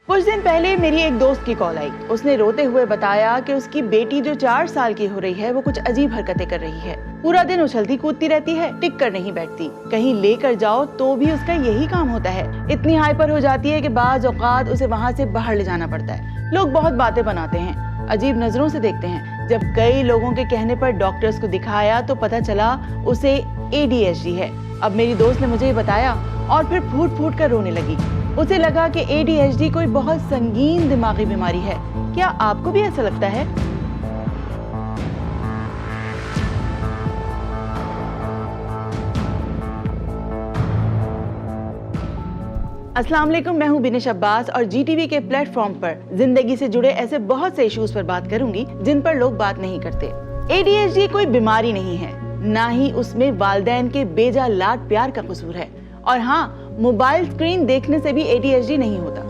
कुछ दिन पहले मेरी एक दोस्त की कॉल आई। उसने रोते हुए बताया कि उसकी बेटी जो 4 साल की हो रही है वो कुछ अजीब हरकतें कर रही है। पूरा दिन उछलती कूदती रहती है, टिक कर नहीं बैठती। कहीं लेकर जाओ तो भी उसका यही काम होता है। इतनी हाइपर हो जाती है कि बाज औकात उसे वहाँ से बाहर ले जाना पड़ता है। लोग बहुत बातें बनाते हैं, अजीब नजरों से देखते हैं। जब कई लोगों के कहने पर डॉक्टर्स को दिखाया तो पता चला उसे ADHD है। अब मेरी दोस्त ने मुझे ये बताया और फिर फूट फूट कर रोने लगी। उसे लगा कि ADHD कोई बहुत संगीन दिमागी बीमारी है। क्या आपको भी ऐसा लगता है? अस्सलाम वालेकुम, मैं हूं बिनिश अब्बास और GTV के प्लेटफॉर्म पर जिंदगी से जुड़े ऐसे बहुत से इश्यूज पर बात करूंगी जिन पर लोग बात नहीं करते। ADHD कोई बीमारी नहीं है, ना ही उसमें वालिदैन के बेजा लाड प्यार का कसूर है। और हाँ, मोबाइल स्क्रीन देखने से भी ADHD नहीं होता।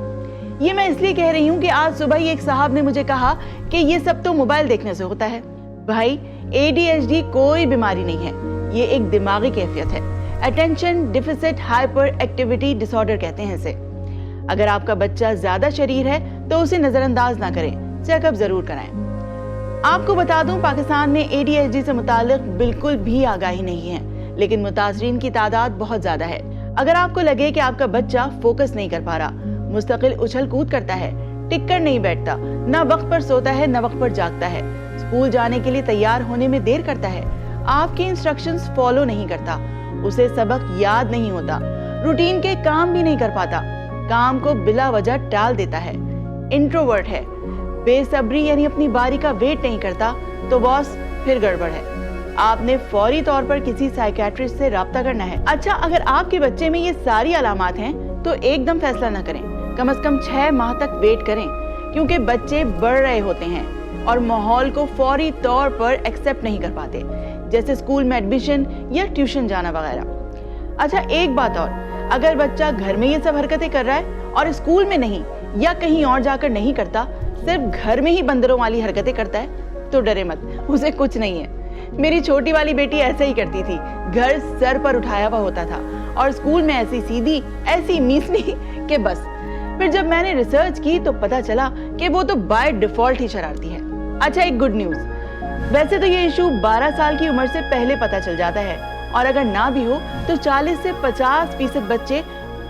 ये मैं इसलिए कह रही हूँ कि आज सुबह ही एक साहब ने मुझे कहा कि ये सब तो मोबाइल देखने से होता है। भाई, ADHD कोई बीमारी नहीं है, ये एक दिमागी कैफियत है। Attention deficit hyper activity disorder कहते हैं इसे। अगर आपका बच्चा ज्यादा शरीर है तो उसे नजरअंदाज ना करें, चेकअप जरूर कराएं। आपको बता दूं, पाकिस्तान में ADHD से मुतालिक बिल्कुल भी आगाही नहीं है, लेकिन मुतासरीन की तादाद बहुत ज्यादा है। अगर आपको लगे कि आपका बच्चा फोकस नहीं कर पा रहा, मुस्तकिल उछल कूद करता है, टिक कर नहीं बैठता, ना वक्त पर सोता है ना वक्त पर जागता है, स्कूल जाने के लिए तैयार होने में देर करता है, आपके इंस्ट्रक्शंस फॉलो नहीं करता, उसे सबक याद नहीं होता, रूटीन के काम भी नहीं कर पाता, काम को बिला वजह टाल देता है, इंट्रोवर्ट है, बेसब्री यानी अपनी बारी का वेट नहीं करता, तो बॉस फिर गड़बड़ है। आपने फौरी तौर पर किसी साइकियाट्रिस्ट से राब्ता करना है। अच्छा, अगर आपके बच्चे में ये सारी अलामात हैं तो एकदम फैसला न करें, कम से कम 6 माह तक वेट करें, क्योंकि बच्चे बढ़ रहे होते हैं और माहौल को फौरी तौर पर एक्सेप्ट नहीं कर पाते, जैसे स्कूल में एडमिशन या ट्यूशन जाना वगैरह। अच्छा, एक बात और, अगर बच्चा घर में ये सब हरकतें कर रहा है और स्कूल में नहीं या कहीं और जाकर नहीं करता, सिर्फ घर में ही बंदरों वाली हरकतें करता है, तो डरे मत, उसे कुछ नहीं है। मेरी छोटी वाली बेटी ऐसे ही करती थी, घर सर पर उठाया हुआ होता था और स्कूल में ऐसी सीधी ऐसी मीसनी कि बस। फिर जब मैंने रिसर्च की तो पता चला कि वो तो बाय डिफॉल्ट ही शरारती है। अच्छा, एक गुड न्यूज, वैसे तो ये इशू 12 साल की उम्र से पहले पता चल जाता है, और अगर ना भी हो तो 40 से 50% बच्चे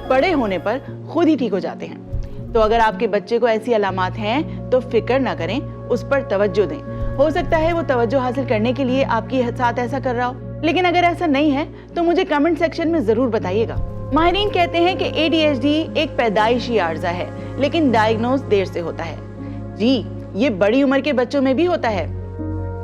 बड़े होने पर खुद ही ठीक हो जाते हैं। तो अगर आपके बच्चे को ऐसी अलामात हैं तो फिक्र ना करें, उस पर तवज्जो दें। हो सकता है वो तवज्जो हासिल करने के लिए आपके साथ ऐसा कर रहा हो, लेकिन अगर ऐसा नहीं है तो मुझे कमेंट सेक्शन में जरूर बताइएगा। माहिरीन कहते हैं कि ADHD एक पैदाइशी आर्जा है, लेकिन डायग्नोज देर से होता है। जी, ये बड़ी उम्र के बच्चों में भी होता है।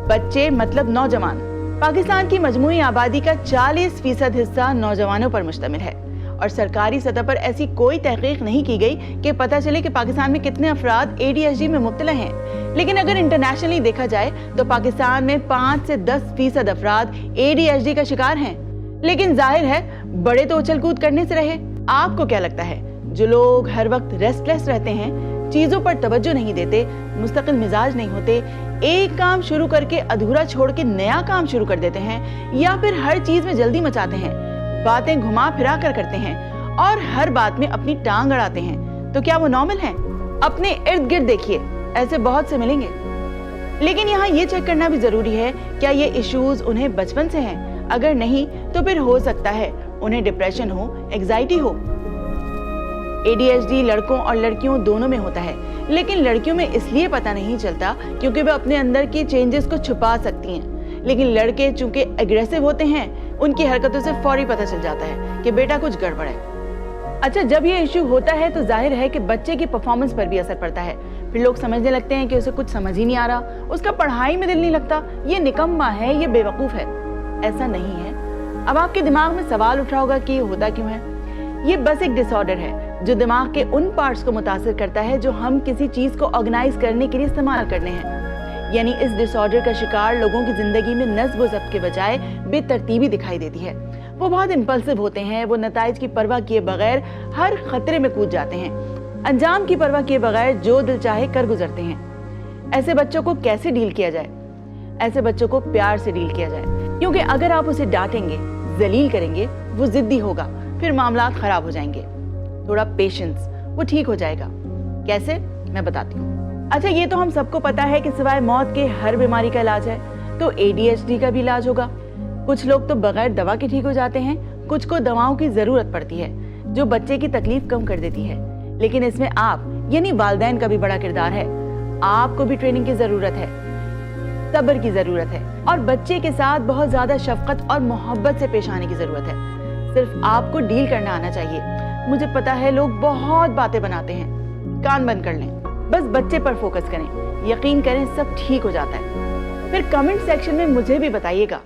बच्चे मतलब नौजवान। पाकिस्तान की मजमूई आबादी का 40% हिस्सा नौजवानों पर मुश्तमिल है, और सरकारी सतह पर ऐसी कोई तहकीक नहीं की गई कि पता चले कि पाकिस्तान में कितने अफराद ADHD में मुब्तला हैं। लेकिन अगर इंटरनेशनली देखा जाए तो पाकिस्तान में 5 से 10% अफराद ADHD का शिकार हैं। लेकिन जाहिर है बड़े तो उछल कूद करने से रहे। आपको क्या लगता है, जो लोग हर वक्त रेस्टलेस रहते हैं, चीजों पर तवज्जो नहीं देते, मुस्तकिल मिजाज नहीं होते, एक काम शुरू करके अधूरा छोड़ के नया काम शुरू कर देते हैं, या फिर हर चीज में जल्दी मचाते हैं, बातें घुमा फिरा कर करते हैं और हर बात में अपनी टांग अड़ाते हैं, तो क्या वो नॉर्मल हैं? अपने इर्द गिर्द देखिए, ऐसे बहुत से मिलेंगे। लेकिन यहाँ ये चेक करना भी जरूरी है, क्या ये इश्यूज उन्हें बचपन से हैं? अगर नहीं तो फिर हो सकता है उन्हें डिप्रेशन हो, एंजाइटी हो। ADHD लड़कों और लड़कियों दोनों में होता है, लेकिन लड़कियों में इसलिए पता नहीं चलता क्योंकि वे अपने अंदर के चेंजेस को छुपा सकती हैं, लेकिन लड़के चूंकि एग्रेसिव होते हैं, उनकी हरकतों से फौरी पता चल जाता है कि बेटा कुछ गड़बड़ है। अच्छा, जब ये इश्यू होता है तो जाहिर है कि बच्चे की परफॉर्मेंस पर भी असर पड़ता है। फिर लोग समझने लगते हैं कि उसे कुछ समझ ही नहीं आ रहा, उसका पढ़ाई में दिल नहीं लगता, ये निकम्मा है, ये बेवकूफ है। ऐसा नहीं है। अब आपके दिमाग में सवाल उठ रहा होगा कि ये होता क्यों है। ये बस एक डिसऑर्डर है जो दिमाग के उन पार्ट्स को मुतासिर करता है जो हम किसी चीज को ऑर्गेनाइज करने के लिए इस्तेमाल करने हैं। यानी इस डिसऑर्डर का शिकार लोगों की जिंदगी में नज़्म व ज़ब्त के बजाय बेतरतीबी दिखाई देती है। वो बहुत इम्पल्सिव होते हैं, वो नताइज की परवाह किए बगैर हर खतरे में कूद जाते हैं, अंजाम की परवाह किए बगैर जो दिल चाहे कर गुजरते हैं। ऐसे बच्चों को कैसे डील किया जाए? ऐसे बच्चों को प्यार से डील किया जाए, क्योंकि अगर आप उसे डांटेंगे, जलील करेंगे, वो जिद्दी होगा, फिर मामलात खराब हो जाएंगे। थोड़ा पेशेंस, वो ठीक हो जाएगा। कैसे, मैं बताती हूँ। अच्छा, ये तो हम सबको पता है कि सिवाय मौत के हर बीमारी का इलाज है, तो ADHD का भी इलाज होगा। कुछ लोग तो बगैर दवा के ठीक हो जाते हैं, कुछ को दवाओं की जरूरत पड़ती है जो बच्चे की तकलीफ कम कर देती है। लेकिन इसमें आप यानी वालिदैन का भी बड़ा किरदार है। आपको भी ट्रेनिंग की जरूरत है, सब्र की जरूरत है और बच्चे के साथ बहुत ज्यादा शफकत और मोहब्बत से पेश आने की जरूरत है। सिर्फ आपको डील करना आना चाहिए। मुझे पता है लोग बहुत बातें बनाते हैं, कान बंद कर लें, बस बच्चे पर फोकस करें, यकीन करें सब ठीक हो जाता है। फिर कमेंट सेक्शन में मुझे भी बताइएगा।